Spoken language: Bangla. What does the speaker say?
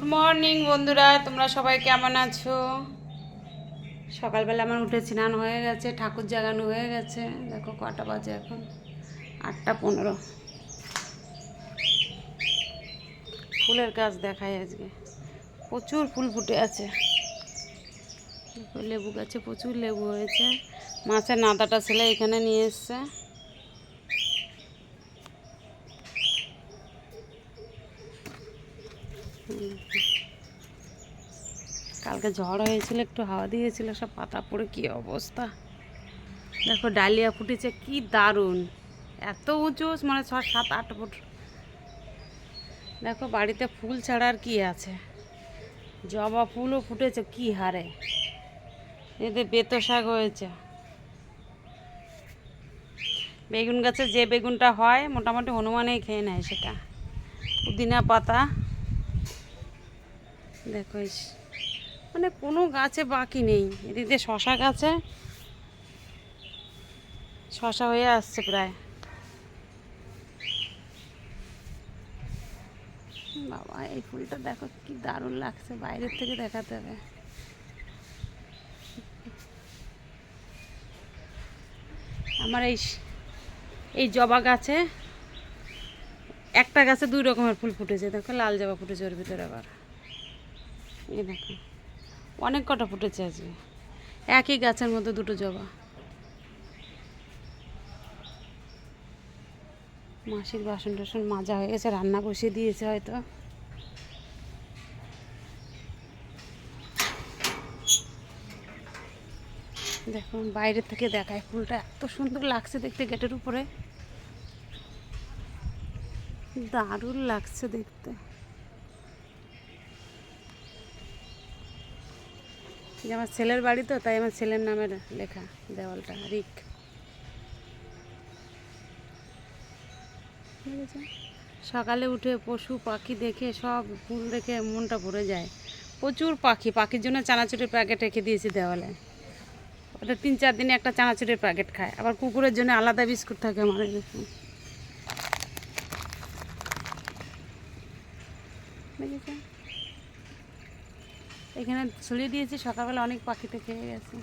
গুড মর্নিং বন্ধুরা, তোমরা সবাই কেমন আছো? সকালবেলা আমার উঠে স্নান হয়ে গেছে, ঠাকুর জাগানো হয়ে গেছে। দেখো কটা বাজে এখন, 8:15। ফুলের গাছ দেখায় আজকে, প্রচুর ফুল ফুটে আছে। লেবু গাছে প্রচুর লেবু হয়েছে। মাছের নাদাটা ছেলে এখানে নিয়ে এসছে। কালকে ঝড় হয়েছিল, একটু হাওয়া দিয়েছিল, সব পাতা পড়ে কী অবস্থা। দেখো ডালিয়া ফুটেছে, কি দারুণ, এত উঁচু, মানে 6, 7, 8 ফুট। দেখো বাড়িতে ফুল ছাড়া আর কি আছে, জবা ফুলও ফুটেছে কি হারে। এতে বেতো শাক হয়েছে। বেগুন গাছে যে বেগুনটা হয় মোটামুটি হনুমানেই খেয়ে নেয় সেটা। পুদিনা পাতা দেখো, মানে কোনো গাছে বাকি নেই। এদিকে শশা গাছে শশা হয়ে আসছে প্রায়। বাবা এই ফুলটা দেখো কি দারুণ লাগছে, বাইরের থেকে দেখাতে হবে। আমার এই জবা গাছে, একটা গাছে 2 রকমের ফুল ফুটেছে। দেখো লাল জবা ফুটেছে ওর ভিতরে আবার। এই দেখো অনেক কটা ফুটেছে আজকে, একই গাছের মধ্যে 2টো জবা। মাসির বাসন টাসন মাজা হয়ে গেছে, রান্না বসিয়ে দিয়েছে হয়তো। দেখো বাইরে থেকে দেখায়, ফুলটা এত সুন্দর লাগছে দেখতে, গেটের উপরে দারুণ লাগছে দেখতে। যে আমার ছেলের বাড়ি তো, তাই আমার ছেলের নামের লেখা দেওয়ালটা, রিক। সকালে উঠে পশু পাখি দেখে, সব ফুল দেখে মনটা ভরে যায়। প্রচুর পাখি, পাখির জন্য চানাচুরের প্যাকেট রেখে দিয়েছি দেওয়ালে। ওটা 3-4 দিনে একটা চানাচুরের প্যাকেট খায়। আবার কুকুরের জন্য আলাদা বিস্কুট থাকে আমার। দেখুন দেখেছেন, এখানে ছড়িয়ে দিয়েছি, সকালবেলা অনেক পাখিতে খেয়ে গেছে।